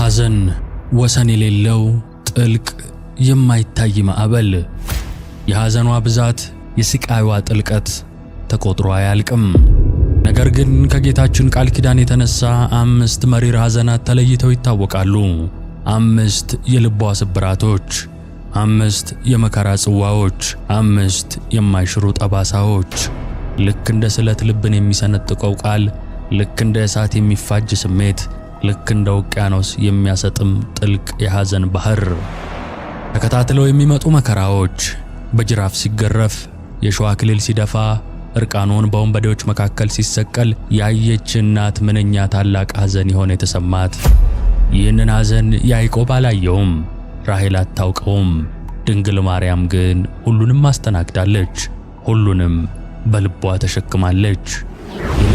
ሐዘን ወሰን የሌለው ጥልቅ የማይታይ ማዕበል። የሐዘኗ ብዛት የስቃይዋ ጥልቀት ተቆጥሮ አያልቅም። ነገር ግን ከጌታችን ቃል ኪዳን የተነሳ 5 መሪር ሐዘናት ተለይተው ይታወቃሉ። 5 የልቧ ስብራቶች፣ 5 የመከራ ጽዋዎች፣ 5 የማይሽሩ ጠባሳዎች። ልክ እንደ ስለት ልብን የሚሰነጥቀው ቃል፣ ልክ እንደ እሳት የሚፋጅ ስሜት፣ ልክ እንደ ውቅያኖስ የሚያሰጥም ጥልቅ የሐዘን ባህር። ተከታትለው የሚመጡ መከራዎች፣ በጅራፍ ሲገረፍ፣ የሸዋ አክሊል ሲደፋ፣ እርቃኑን በወንበዴዎች መካከል ሲሰቀል ያየች እናት ምንኛ ታላቅ ሐዘን ይሆን የተሰማት። ይህንን ሐዘን ያዕቆብ አላየውም፣ ራሔል አታውቀውም። ድንግል ማርያም ግን ሁሉንም አስተናግዳለች፣ ሁሉንም በልቧ ተሸክማለች።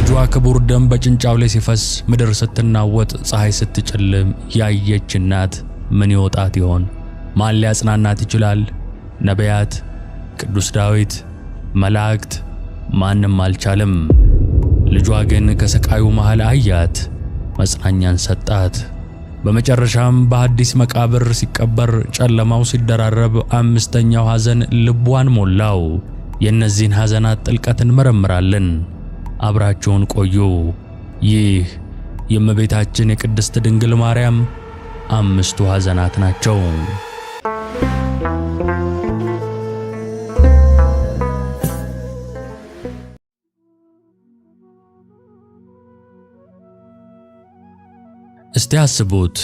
የልጇ ክቡር ደም በጭንጫው ላይ ሲፈስ፣ ምድር ስትናወጥ፣ ፀሐይ ስትጨልም ያየች እናት ምን ይወጣት ይሆን? ማን ሊያጽናናት ይችላል? ነቢያት፣ ቅዱስ ዳዊት፣ መላእክት፣ ማንም አልቻለም። ልጇ ግን ከሰቃዩ መሃል አያት፣ መጽናኛን ሰጣት። በመጨረሻም በአዲስ መቃብር ሲቀበር፣ ጨለማው ሲደራረብ፣ 5ኛው ሐዘን ልቧን ሞላው። የእነዚህን ሐዘናት ጥልቀት እንመረምራለን። አብራችሁን ቆዩ። ይህ የእመቤታችን የቅድስት ድንግል ማርያም 5ቱ ሐዘናት ናቸው። እስቲ አስቡት፣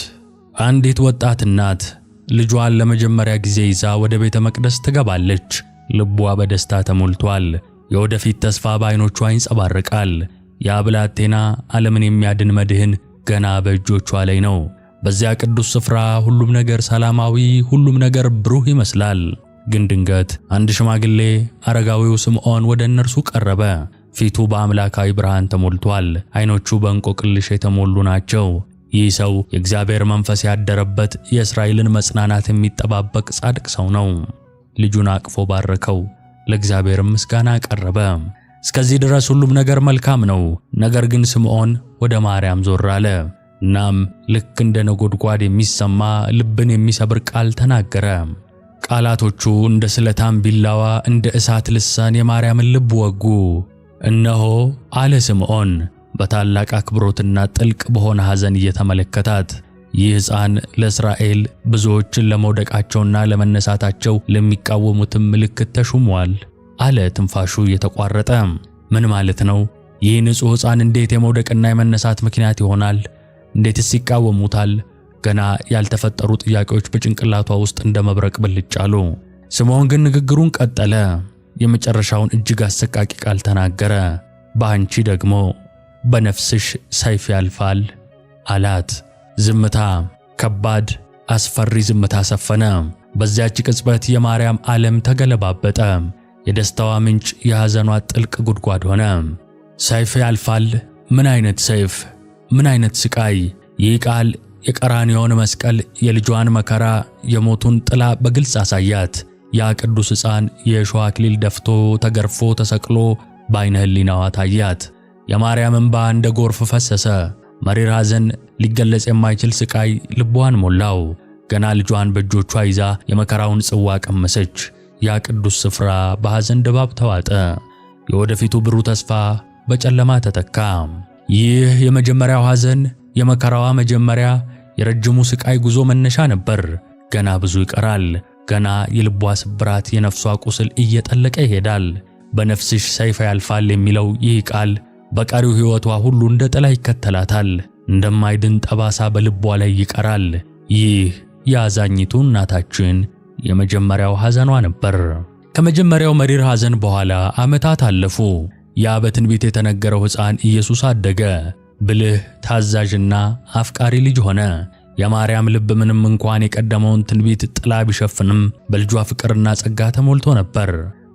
አንዲት ወጣት እናት ልጇን ለመጀመሪያ ጊዜ ይዛ ወደ ቤተ መቅደስ ትገባለች። ልቧ በደስታ ተሞልቷል። የወደፊት ተስፋ በዓይኖቿ ይንጸባረቃል። ያ ብላቴና ዓለምን የሚያድን መድህን ገና በእጆቿ ላይ ነው። በዚያ ቅዱስ ስፍራ ሁሉም ነገር ሰላማዊ፣ ሁሉም ነገር ብሩህ ይመስላል። ግን ድንገት አንድ ሽማግሌ፣ አረጋዊው ስምዖን ወደ እነርሱ ቀረበ። ፊቱ በአምላካዊ ብርሃን ተሞልቷል። ዓይኖቹ በእንቆቅልሽ የተሞሉ ናቸው። ይህ ሰው የእግዚአብሔር መንፈስ ያደረበት፣ የእስራኤልን መጽናናት የሚጠባበቅ ጻድቅ ሰው ነው። ልጁን አቅፎ ባረከው፣ ለእግዚአብሔር ምስጋና አቀረበ። እስከዚህ ድረስ ሁሉም ነገር መልካም ነው። ነገር ግን ስምዖን ወደ ማርያም ዞር አለ። እናም ልክ እንደ ነጎድጓድ የሚሰማ ልብን የሚሰብር ቃል ተናገረ። ቃላቶቹ እንደ ስለታም ቢላዋ፣ እንደ እሳት ልሳን የማርያምን ልብ ወጉ። እነሆ አለ ስምዖን በታላቅ አክብሮትና ጥልቅ በሆነ ሐዘን እየተመለከታት፣ ይህ ሕፃን ለእስራኤል ብዙዎችን ለመውደቃቸውና ለመነሳታቸው ለሚቃወሙትም ምልክት ተሹሟል አለ ትንፋሹ እየተቋረጠ። ምን ማለት ነው? ይህ ንጹሕ ሕፃን እንዴት የመውደቅና የመነሳት ምክንያት ይሆናል? እንዴትስ ይቃወሙታል? ገና ያልተፈጠሩ ጥያቄዎች በጭንቅላቷ ውስጥ እንደ መብረቅ ብልጭ አሉ። ስምዖን ግን ንግግሩን ቀጠለ። የመጨረሻውን እጅግ አሰቃቂ ቃል ተናገረ። በአንቺ ደግሞ በነፍስሽ ሰይፍ ያልፋል አላት። ዝምታ፣ ከባድ አስፈሪ ዝምታ ሰፈነ። በዚያች ቅጽበት የማርያም ዓለም ተገለባበጠ። የደስታዋ ምንጭ የሐዘኗ ጥልቅ ጉድጓድ ሆነ። ሰይፍ ያልፋል? ምን አይነት ሰይፍ? ምን አይነት ስቃይ! ይህ ቃል የቀራንዮውን መስቀል፣ የልጇን መከራ፣ የሞቱን ጥላ በግልጽ አሳያት። ያ ቅዱስ ሕፃን የእሾህ አክሊል ደፍቶ ተገርፎ ተሰቅሎ በዓይነ ሕሊናዋ ታያት። የማርያም እንባ እንደ ጎርፍ ፈሰሰ። መሪር ሐዘን፣ ሊገለጽ የማይችል ስቃይ ልቧን ሞላው። ገና ልጇን በእጆቿ ይዛ የመከራውን ጽዋ ቀመሰች። ያ ቅዱስ ስፍራ በሐዘን ድባብ ተዋጠ። የወደፊቱ ብሩህ ተስፋ በጨለማ ተተካ። ይህ የመጀመሪያው ሐዘን፣ የመከራዋ መጀመሪያ፣ የረጅሙ ስቃይ ጉዞ መነሻ ነበር። ገና ብዙ ይቀራል። ገና የልቧ ስብራት፣ የነፍሷ ቁስል እየጠለቀ ይሄዳል። በነፍስሽ ሰይፍ ያልፋል የሚለው ይህ ቃል በቀሪው ሕይወቷ ሁሉ እንደ ጥላ ይከተላታል። እንደማይድን ጠባሳ በልቧ ላይ ይቀራል። ይህ የአዛኝቱ እናታችን የመጀመሪያው ሐዘኗ ነበር። ከመጀመሪያው መሪር ሐዘን በኋላ ዓመታት አለፉ። ያ በትንቢት የተነገረው ሕፃን ኢየሱስ አደገ። ብልህ፣ ታዛዥና አፍቃሪ ልጅ ሆነ። የማርያም ልብ ምንም እንኳን የቀደመውን ትንቢት ጥላ ቢሸፍንም በልጇ ፍቅርና ጸጋ ተሞልቶ ነበር።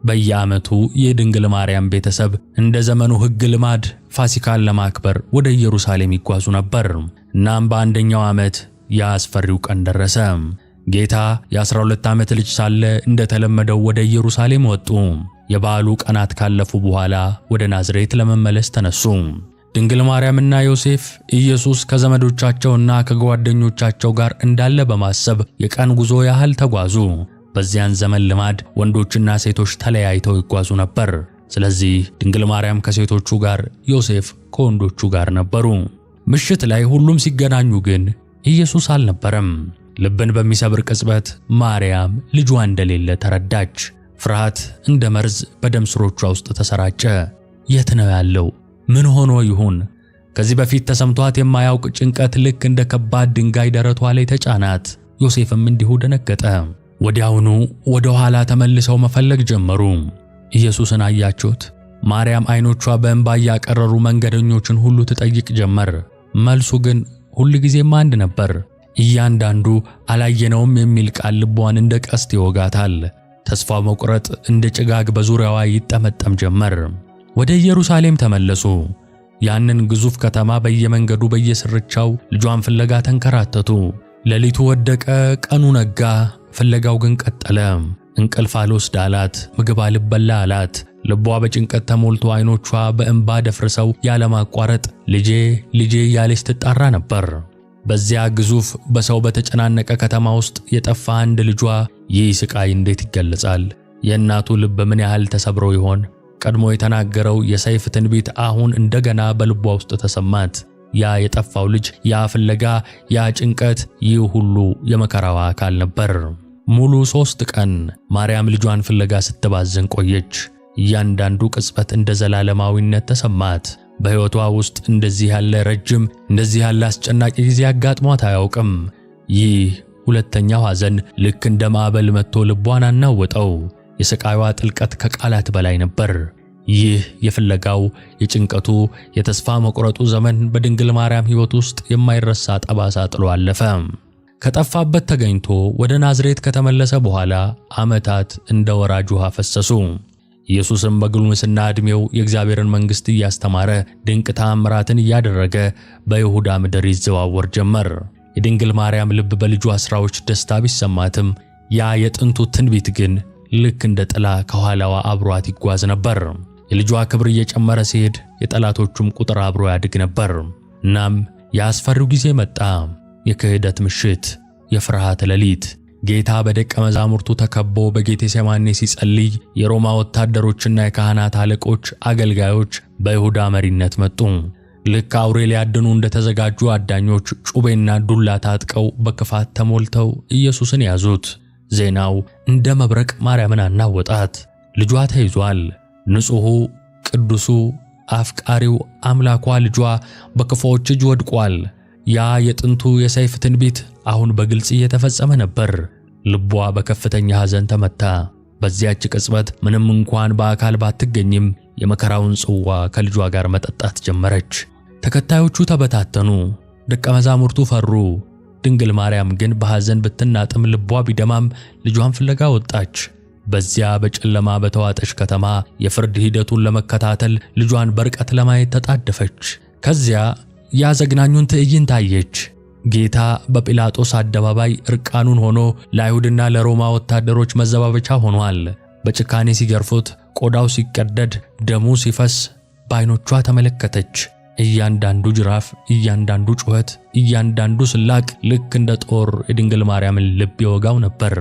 በየዓመቱ የድንግል ማርያም ቤተሰብ እንደ ዘመኑ ሕግ ልማድ ፋሲካን ለማክበር ወደ ኢየሩሳሌም ይጓዙ ነበር። እናም በአንደኛው ዓመት ያ አስፈሪው ቀን ደረሰ። ጌታ የ12 ዓመት ልጅ ሳለ እንደተለመደው ወደ ኢየሩሳሌም ወጡ። የበዓሉ ቀናት ካለፉ በኋላ ወደ ናዝሬት ለመመለስ ተነሱ። ድንግል ማርያምና ዮሴፍ ኢየሱስ ከዘመዶቻቸውና ከጓደኞቻቸው ጋር እንዳለ በማሰብ የቀን ጉዞ ያህል ተጓዙ። በዚያን ዘመን ልማድ ወንዶችና ሴቶች ተለያይተው ይጓዙ ነበር። ስለዚህ ድንግል ማርያም ከሴቶቹ ጋር፣ ዮሴፍ ከወንዶቹ ጋር ነበሩ። ምሽት ላይ ሁሉም ሲገናኙ ግን ኢየሱስ አልነበረም። ልብን በሚሰብር ቅጽበት ማርያም ልጇ እንደሌለ ተረዳች። ፍርሃት እንደ መርዝ በደም ስሮቿ ውስጥ ተሰራጨ። የት ነው ያለው? ምን ሆኖ ይሆን? ከዚህ በፊት ተሰምቷት የማያውቅ ጭንቀት ልክ እንደ ከባድ ድንጋይ ደረቷ ላይ ተጫናት። ዮሴፍም እንዲሁ ደነገጠ። ወዲያውኑ ወደ ኋላ ተመልሰው መፈለግ ጀመሩ። ኢየሱስን አያችሁት? ማርያም ዓይኖቿ በእንባ እያቀረሩ መንገደኞችን ሁሉ ትጠይቅ ጀመር። መልሱ ግን ሁልጊዜም አንድ ነበር። እያንዳንዱ አላየነውም የሚል ቃል ልቧን እንደ ቀስት ይወጋታል። ተስፋ መቁረጥ እንደ ጭጋግ በዙሪያዋ ይጠመጠም ጀመር። ወደ ኢየሩሳሌም ተመለሱ። ያንን ግዙፍ ከተማ በየመንገዱ በየስርቻው ልጇን ፍለጋ ተንከራተቱ። ሌሊቱ ወደቀ፣ ቀኑ ነጋ። ፍለጋው ግን ቀጠለ። እንቅልፍ አልወስድ አላት፣ ምግብ አልበላ አላት። ልቧ በጭንቀት ተሞልቶ ዓይኖቿ በእንባ ደፍርሰው ያለማቋረጥ ልጄ ልጄ እያለች ትጣራ ነበር። በዚያ ግዙፍ በሰው በተጨናነቀ ከተማ ውስጥ የጠፋ አንድ ልጇ። ይህ ስቃይ እንዴት ይገለጻል? የእናቱ ልብ ምን ያህል ተሰብሮ ይሆን? ቀድሞ የተናገረው የሰይፍ ትንቢት አሁን እንደገና በልቧ ውስጥ ተሰማት። ያ የጠፋው ልጅ፣ ያ ፍለጋ፣ ያ ጭንቀት፣ ይህ ሁሉ የመከራዋ አካል ነበር። ሙሉ 3 ቀን ማርያም ልጇን ፍለጋ ስትባዝን ቆየች። እያንዳንዱ ቅጽበት እንደ ዘላለማዊነት ተሰማት። በሕይወቷ ውስጥ እንደዚህ ያለ ረጅም፣ እንደዚህ ያለ አስጨናቂ ጊዜ አጋጥሟት አያውቅም። ይህ ሁለተኛው ሐዘን ልክ እንደ ማዕበል መጥቶ ልቧን አናወጠው። የስቃይዋ ጥልቀት ከቃላት በላይ ነበር። ይህ የፍለጋው፣ የጭንቀቱ፣ የተስፋ መቁረጡ ዘመን በድንግል ማርያም ሕይወት ውስጥ የማይረሳ ጠባሳ ጥሎ አለፈ። ከጠፋበት ተገኝቶ ወደ ናዝሬት ከተመለሰ በኋላ ዓመታት እንደ ወራጅ ውሃ ፈሰሱ። ኢየሱስም በጉልምስና ዕድሜው የእግዚአብሔርን መንግሥት እያስተማረ ድንቅ ተአምራትን እያደረገ በይሁዳ ምድር ይዘዋወር ጀመር። የድንግል ማርያም ልብ በልጇ ሥራዎች ደስታ ቢሰማትም ያ የጥንቱ ትንቢት ግን ልክ እንደ ጥላ ከኋላዋ አብሯት ይጓዝ ነበር። የልጇ ክብር እየጨመረ ሲሄድ የጠላቶቹም ቁጥር አብሮ ያድግ ነበር። እናም የአስፈሪው ጊዜ መጣ። የክህደት ምሽት፣ የፍርሃት ሌሊት። ጌታ በደቀ መዛሙርቱ ተከቦ በጌቴሴማኒ ሲጸልይ የሮማ ወታደሮችና የካህናት አለቆች አገልጋዮች በይሁዳ መሪነት መጡ። ልክ አውሬ ሊያድኑ እንደተዘጋጁ አዳኞች ጩቤና ዱላ ታጥቀው በክፋት ተሞልተው ኢየሱስን ያዙት። ዜናው እንደ መብረቅ ማርያምን አናወጣት። ልጇ ተይዟል። ንጹሑ፣ ቅዱሱ፣ አፍቃሪው አምላኳ ልጇ በክፉዎች እጅ ወድቋል። ያ የጥንቱ የሰይፍ ትንቢት አሁን በግልጽ እየተፈጸመ ነበር። ልቧ በከፍተኛ ሐዘን ተመታ። በዚያች ቅጽበት ምንም እንኳን በአካል ባትገኝም የመከራውን ጽዋ ከልጇ ጋር መጠጣት ጀመረች። ተከታዮቹ ተበታተኑ። ደቀ መዛሙርቱ ፈሩ። ድንግል ማርያም ግን በሐዘን ብትናጥም ልቧ ቢደማም ልጇን ፍለጋ ወጣች። በዚያ በጨለማ በተዋጠች ከተማ የፍርድ ሂደቱን ለመከታተል ልጇን በርቀት ለማየት ተጣደፈች። ከዚያ ያዘግናኙን ትዕይንት አየች። ጌታ በጲላጦስ አደባባይ እርቃኑን ሆኖ ለአይሁድና ለሮማ ወታደሮች መዘባበቻ ሆኗል። በጭካኔ ሲገርፉት፣ ቆዳው ሲቀደድ፣ ደሙ ሲፈስ በዓይኖቿ ተመለከተች። እያንዳንዱ ጅራፍ፣ እያንዳንዱ ጩኸት፣ እያንዳንዱ ስላቅ ልክ እንደ ጦር የድንግል ማርያምን ልብ ይወጋው ነበር።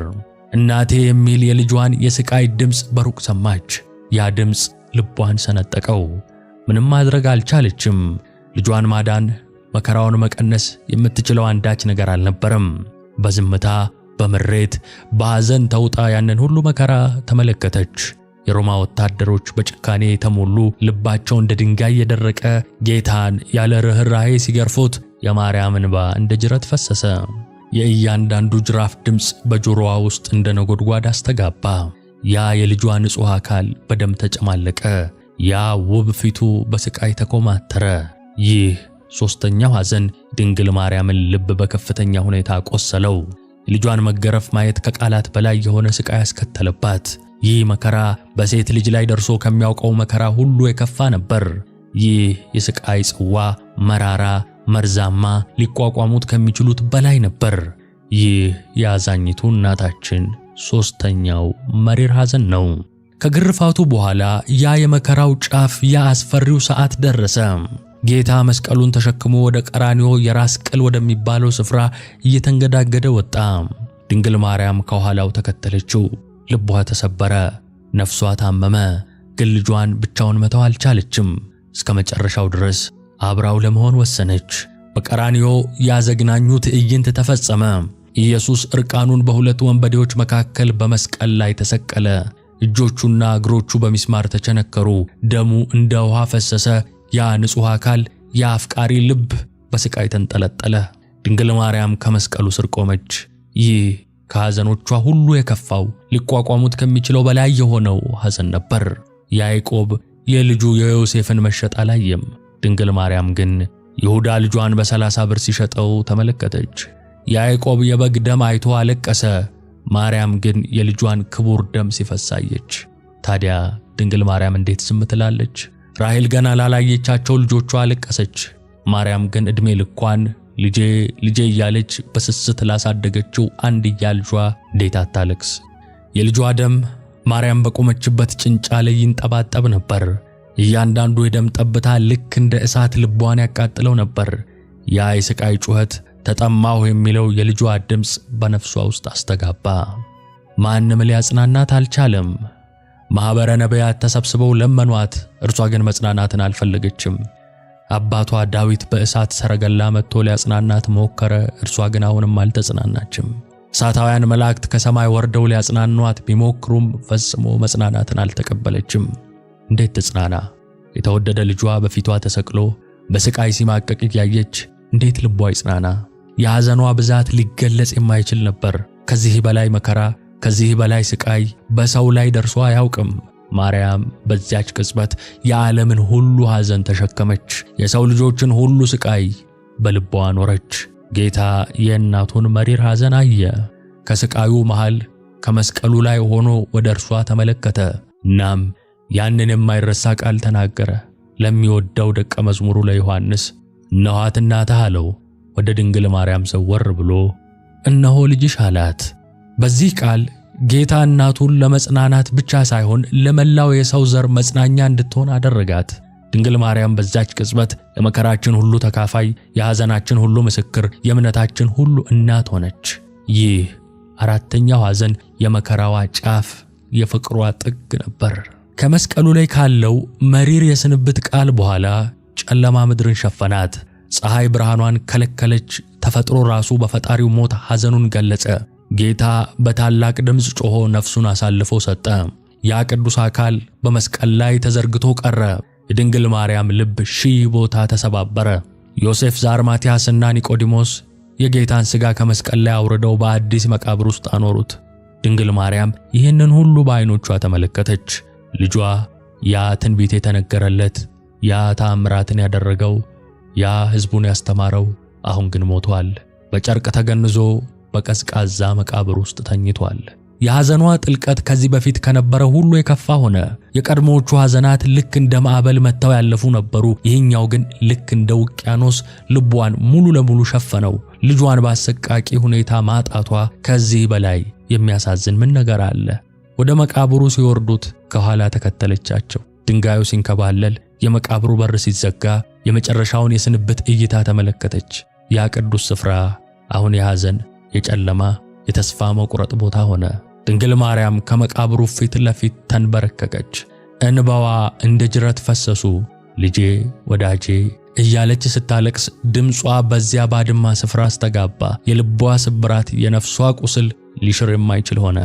እናቴ የሚል የልጇን የስቃይ ድምፅ በሩቅ ሰማች። ያ ድምፅ ልቧን ሰነጠቀው። ምንም ማድረግ አልቻለችም። ልጇን ማዳን፣ መከራውን መቀነስ የምትችለው አንዳች ነገር አልነበረም። በዝምታ፣ በምሬት፣ በሐዘን ተውጣ ያንን ሁሉ መከራ ተመለከተች። የሮማ ወታደሮች በጭካኔ የተሞሉ ልባቸው እንደ ድንጋይ የደረቀ ጌታን ያለ ርኅራኄ ሲገርፉት የማርያም እንባ እንደ ጅረት ፈሰሰ። የእያንዳንዱ ጅራፍ ድምፅ በጆሮዋ ውስጥ እንደ ነጎድጓድ አስተጋባ። ያ የልጇ ንጹሕ አካል በደም ተጨማለቀ። ያ ውብ ፊቱ በስቃይ ተኮማተረ። ይህ ሦስተኛው ሐዘን ድንግል ማርያምን ልብ በከፍተኛ ሁኔታ ቆሰለው። የልጇን መገረፍ ማየት ከቃላት በላይ የሆነ ስቃይ ያስከተለባት። ይህ መከራ በሴት ልጅ ላይ ደርሶ ከሚያውቀው መከራ ሁሉ የከፋ ነበር። ይህ የስቃይ ጽዋ መራራ፣ መርዛማ፣ ሊቋቋሙት ከሚችሉት በላይ ነበር። ይህ የአዛኝቱ እናታችን ሦስተኛው መሪር ሐዘን ነው። ከግርፋቱ በኋላ ያ የመከራው ጫፍ፣ ያ አስፈሪው ሰዓት ደረሰ። ጌታ መስቀሉን ተሸክሞ ወደ ቀራንዮ የራስ ቅል ወደሚባለው ስፍራ እየተንገዳገደ ወጣ። ድንግል ማርያም ከኋላው ተከተለችው። ልቧ ተሰበረ፣ ነፍሷ ታመመ። ግን ልጇን ብቻውን መተው አልቻለችም። እስከ መጨረሻው ድረስ አብራው ለመሆን ወሰነች። በቀራንዮ ያዘግናኙ ትዕይንት ተፈጸመ። ኢየሱስ እርቃኑን በሁለት ወንበዴዎች መካከል በመስቀል ላይ ተሰቀለ። እጆቹና እግሮቹ በሚስማር ተቸነከሩ። ደሙ እንደ ውሃ ፈሰሰ። ያ ንጹሕ አካል፣ ያ አፍቃሪ ልብ በስቃይ ተንጠለጠለ። ድንግል ማርያም ከመስቀሉ ስር ቆመች። ይህ ከሐዘኖቿ ሁሉ የከፋው ሊቋቋሙት ከሚችለው በላይ የሆነው ሐዘን ነበር። ያዕቆብ የልጁ የዮሴፍን መሸጥ አላየም። ድንግል ማርያም ግን ይሁዳ ልጇን በ30 ብር ሲሸጠው ተመለከተች። ያዕቆብ የበግ ደም አይቶ አለቀሰ። ማርያም ግን የልጇን ክቡር ደም ሲፈሳየች። ታዲያ ድንግል ማርያም እንዴት ዝም ትላለች? ራሔል ገና ላላየቻቸው ልጆቿ አለቀሰች። ማርያም ግን ዕድሜ ልኳን ልጄ ልጄ እያለች በስስት ላሳደገችው አንድያ ልጇ እንዴት አታለቅስ? የልጇ ደም ማርያም በቆመችበት ጭንጫ ላይ ይንጠባጠብ ነበር። እያንዳንዱ የደም ጠብታ ልክ እንደ እሳት ልቧን ያቃጥለው ነበር። ያ የስቃይ ጩኸት፣ ተጠማሁ የሚለው የልጇ ድምፅ በነፍሷ ውስጥ አስተጋባ። ማንም ሊያጽናናት አልቻለም። ማኅበረ ነቢያት ተሰብስበው ለመኗት፣ እርሷ ግን መጽናናትን አልፈለገችም። አባቷ ዳዊት በእሳት ሰረገላ መጥቶ ሊያጽናናት ሞከረ፣ እርሷ ግን አሁንም አልተጽናናችም። እሳታውያን መላእክት ከሰማይ ወርደው ሊያጽናኗት ቢሞክሩም ፈጽሞ መጽናናትን አልተቀበለችም። እንዴት ትጽናና? የተወደደ ልጇ በፊቷ ተሰቅሎ በስቃይ ሲማቀቅ እያየች እንዴት ልቧ ይጽናና? የሐዘኗ ብዛት ሊገለጽ የማይችል ነበር። ከዚህ በላይ መከራ፣ ከዚህ በላይ ስቃይ በሰው ላይ ደርሶ አያውቅም። ማርያም በዚያች ቅጽበት የዓለምን ሁሉ ሐዘን ተሸከመች። የሰው ልጆችን ሁሉ ስቃይ በልቧ ኖረች። ጌታ የእናቱን መሪር ሐዘን አየ። ከስቃዩ መሃል ከመስቀሉ ላይ ሆኖ ወደ እርሷ ተመለከተ። እናም ያንን የማይረሳ ቃል ተናገረ። ለሚወደው ደቀ መዝሙሩ ለዮሐንስ እነኋት እናትህ አለው። ወደ ድንግል ማርያም ዘወር ብሎ እነሆ ልጅሽ አላት። በዚህ ቃል ጌታ እናቱን ለመጽናናት ብቻ ሳይሆን ለመላው የሰው ዘር መጽናኛ እንድትሆን አደረጋት። ድንግል ማርያም በዛች ቅጽበት የመከራችን ሁሉ ተካፋይ፣ የሐዘናችን ሁሉ ምስክር፣ የእምነታችን ሁሉ እናት ሆነች። ይህ አራተኛው ሐዘን የመከራዋ ጫፍ፣ የፍቅሯ ጥግ ነበር። ከመስቀሉ ላይ ካለው መሪር የስንብት ቃል በኋላ ጨለማ ምድርን ሸፈናት። ፀሐይ ብርሃኗን ከለከለች። ተፈጥሮ ራሱ በፈጣሪው ሞት ሐዘኑን ገለጸ። ጌታ በታላቅ ድምፅ ጮሆ ነፍሱን አሳልፎ ሰጠ። ያ ቅዱስ አካል በመስቀል ላይ ተዘርግቶ ቀረ። የድንግል ማርያም ልብ ሺህ ቦታ ተሰባበረ። ዮሴፍ፣ ዘአርማትያስና ኒቆዲሞስ የጌታን ሥጋ ከመስቀል ላይ አውርደው በአዲስ መቃብር ውስጥ አኖሩት። ድንግል ማርያም ይህንን ሁሉ በዓይኖቿ ተመለከተች። ልጇ፣ ያ ትንቢት የተነገረለት፣ ያ ተአምራትን ያደረገው፣ ያ ሕዝቡን ያስተማረው አሁን ግን ሞቷል። በጨርቅ ተገንዞ በቀዝቃዛ መቃብር ውስጥ ተኝቷል። የሐዘኗ ጥልቀት ከዚህ በፊት ከነበረው ሁሉ የከፋ ሆነ። የቀድሞዎቹ ሐዘናት ልክ እንደ ማዕበል መጥተው ያለፉ ነበሩ። ይህኛው ግን ልክ እንደ ውቅያኖስ ልቧን ሙሉ ለሙሉ ሸፈነው። ልጇን በአሰቃቂ ሁኔታ ማጣቷ ከዚህ በላይ የሚያሳዝን ምን ነገር አለ? ወደ መቃብሩ ሲወርዱት ከኋላ ተከተለቻቸው። ድንጋዩ ሲንከባለል፣ የመቃብሩ በር ሲዘጋ የመጨረሻውን የስንብት እይታ ተመለከተች። ያ ቅዱስ ስፍራ አሁን የሐዘን፣ የጨለማ፣ የተስፋ መቁረጥ ቦታ ሆነ። ድንግል ማርያም ከመቃብሩ ፊት ለፊት ተንበረከከች። እንባዋ እንደ ጅረት ፈሰሱ። ልጄ፣ ወዳጄ እያለች ስታለቅስ ድምጿ በዚያ ባድማ ስፍራ አስተጋባ። የልቧ ስብራት፣ የነፍሷ ቁስል ሊሽር የማይችል ሆነ።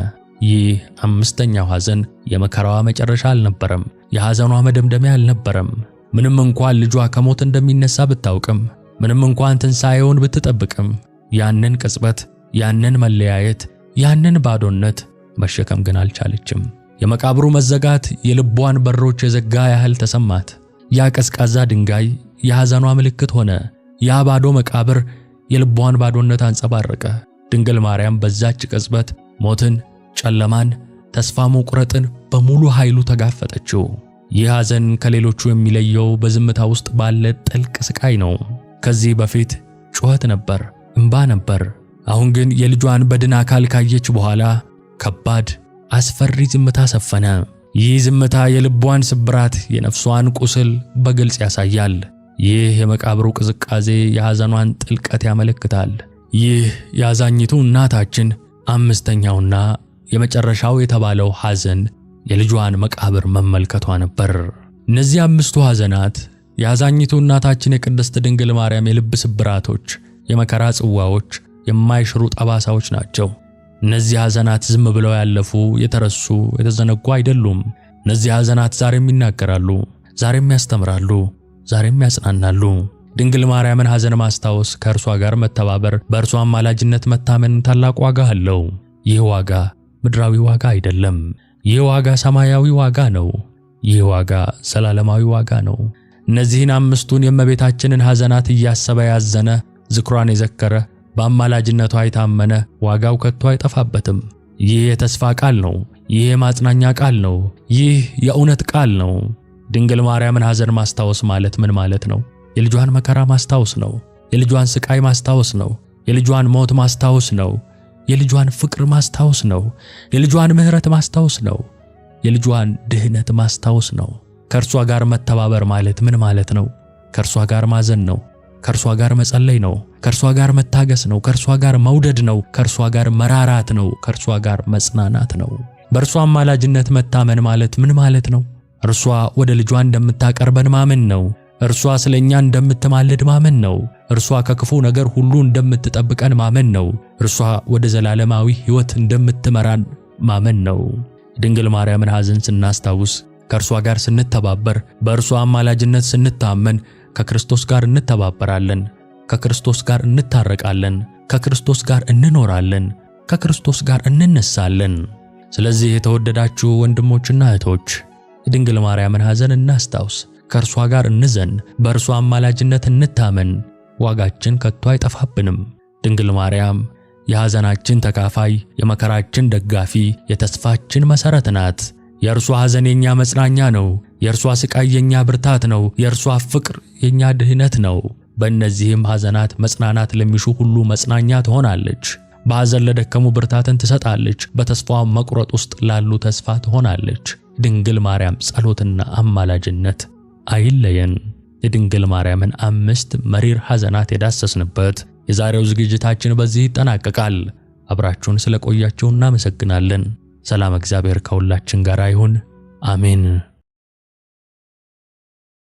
ይህ አምስተኛው ሐዘን የመከራዋ መጨረሻ አልነበረም። የሐዘኗ መደምደሚያ አልነበረም። ምንም እንኳን ልጇ ከሞት እንደሚነሳ ብታውቅም፣ ምንም እንኳን ትንሣኤውን ብትጠብቅም፣ ያንን ቅጽበት፣ ያንን መለያየት፣ ያንን ባዶነት መሸከም ግን አልቻለችም። የመቃብሩ መዘጋት የልቧን በሮች የዘጋ ያህል ተሰማት። ያ ቀዝቃዛ ድንጋይ የሐዘኗ ምልክት ሆነ። ያ ባዶ መቃብር የልቧን ባዶነት አንጸባረቀ። ድንግል ማርያም በዛች ቅጽበት ሞትን፣ ጨለማን፣ ተስፋ መቁረጥን በሙሉ ኃይሉ ተጋፈጠችው። ይህ ሐዘን ከሌሎቹ የሚለየው በዝምታ ውስጥ ባለ ጥልቅ ስቃይ ነው። ከዚህ በፊት ጩኸት ነበር፣ እንባ ነበር። አሁን ግን የልጇን በድን አካል ካየች በኋላ ከባድ፣ አስፈሪ ዝምታ ሰፈነ። ይህ ዝምታ የልቧን ስብራት፣ የነፍሷን ቁስል በግልጽ ያሳያል። ይህ የመቃብሩ ቅዝቃዜ የሐዘኗን ጥልቀት ያመለክታል። ይህ የአዛኝቱ እናታችን አምስተኛውና የመጨረሻው የተባለው ሐዘን የልጇን መቃብር መመልከቷ ነበር። እነዚህ አምስቱ ሐዘናት የአዛኝቱ እናታችን የቅድስት ድንግል ማርያም የልብ ስብራቶች፣ የመከራ ጽዋዎች፣ የማይሽሩ ጠባሳዎች ናቸው። እነዚህ ሐዘናት ዝም ብለው ያለፉ፣ የተረሱ፣ የተዘነጉ አይደሉም። እነዚህ ሐዘናት ዛሬም ይናገራሉ፣ ዛሬም ያስተምራሉ፣ ዛሬም ያጽናናሉ። ድንግል ማርያምን ሐዘን ማስታወስ፣ ከእርሷ ጋር መተባበር፣ በእርሷ አማላጅነት መታመን ታላቅ ዋጋ አለው። ይህ ዋጋ ምድራዊ ዋጋ አይደለም። ይህ ዋጋ ሰማያዊ ዋጋ ነው። ይህ ዋጋ ዘላለማዊ ዋጋ ነው። እነዚህን አምስቱን የእመቤታችንን ሐዘናት እያሰበ ያዘነ፣ ዝክሯን የዘከረ፣ በአማላጅነቷ የታመነ ዋጋው ከቶ አይጠፋበትም። ይህ የተስፋ ቃል ነው። ይህ የማጽናኛ ቃል ነው። ይህ የእውነት ቃል ነው። ድንግል ማርያምን ሐዘን ማስታወስ ማለት ምን ማለት ነው? የልጇን መከራ ማስታወስ ነው። የልጇን ስቃይ ማስታወስ ነው። የልጇን ሞት ማስታወስ ነው። የልጇን ፍቅር ማስታወስ ነው። የልጇን ምሕረት ማስታወስ ነው። የልጇን ድህነት ማስታወስ ነው። ከእርሷ ጋር መተባበር ማለት ምን ማለት ነው? ከእርሷ ጋር ማዘን ነው። ከእርሷ ጋር መጸለይ ነው። ከእርሷ ጋር መታገስ ነው። ከእርሷ ጋር መውደድ ነው። ከእርሷ ጋር መራራት ነው። ከእርሷ ጋር መጽናናት ነው። በእርሷ አማላጅነት መታመን ማለት ምን ማለት ነው? እርሷ ወደ ልጇ እንደምታቀርበን ማመን ነው። እርሷ ስለኛ እንደምትማልድ ማመን ነው። እርሷ ከክፉ ነገር ሁሉ እንደምትጠብቀን ማመን ነው። እርሷ ወደ ዘላለማዊ ሕይወት እንደምትመራን ማመን ነው። ድንግል ማርያምን ሐዘን ስናስታውስ፣ ከእርሷ ጋር ስንተባበር፣ በእርሷ አማላጅነት ስንታመን ከክርስቶስ ጋር እንተባበራለን። ከክርስቶስ ጋር እንታረቃለን። ከክርስቶስ ጋር እንኖራለን። ከክርስቶስ ጋር እንነሳለን። ስለዚህ የተወደዳችሁ ወንድሞችና እህቶች የድንግል ማርያምን ሐዘን እናስታውስ። ከእርሷ ጋር እንዘን። በእርሷ አማላጅነት እንታመን። ዋጋችን ከቶ አይጠፋብንም። ድንግል ማርያም የሐዘናችን ተካፋይ፣ የመከራችን ደጋፊ፣ የተስፋችን መሠረት ናት። የእርሷ ሐዘን የኛ መጽናኛ ነው። የእርሷ ስቃይ የኛ ብርታት ነው። የእርሷ ፍቅር የኛ ድህነት ነው። በእነዚህም ሐዘናት መጽናናት ለሚሹ ሁሉ መጽናኛ ትሆናለች። በሐዘን ለደከሙ ብርታትን ትሰጣለች። በተስፋ መቁረጥ ውስጥ ላሉ ተስፋ ትሆናለች። ድንግል ማርያም ጸሎትና አማላጅነት አይለየን። የድንግል ማርያምን 5 መሪር ሐዘናት የዳሰስንበት የዛሬው ዝግጅታችን በዚህ ይጠናቀቃል። አብራችሁን ስለቆያችሁ እናመሰግናለን። ሰላም እግዚአብሔር ከሁላችን ጋር ይሁን። አሜን።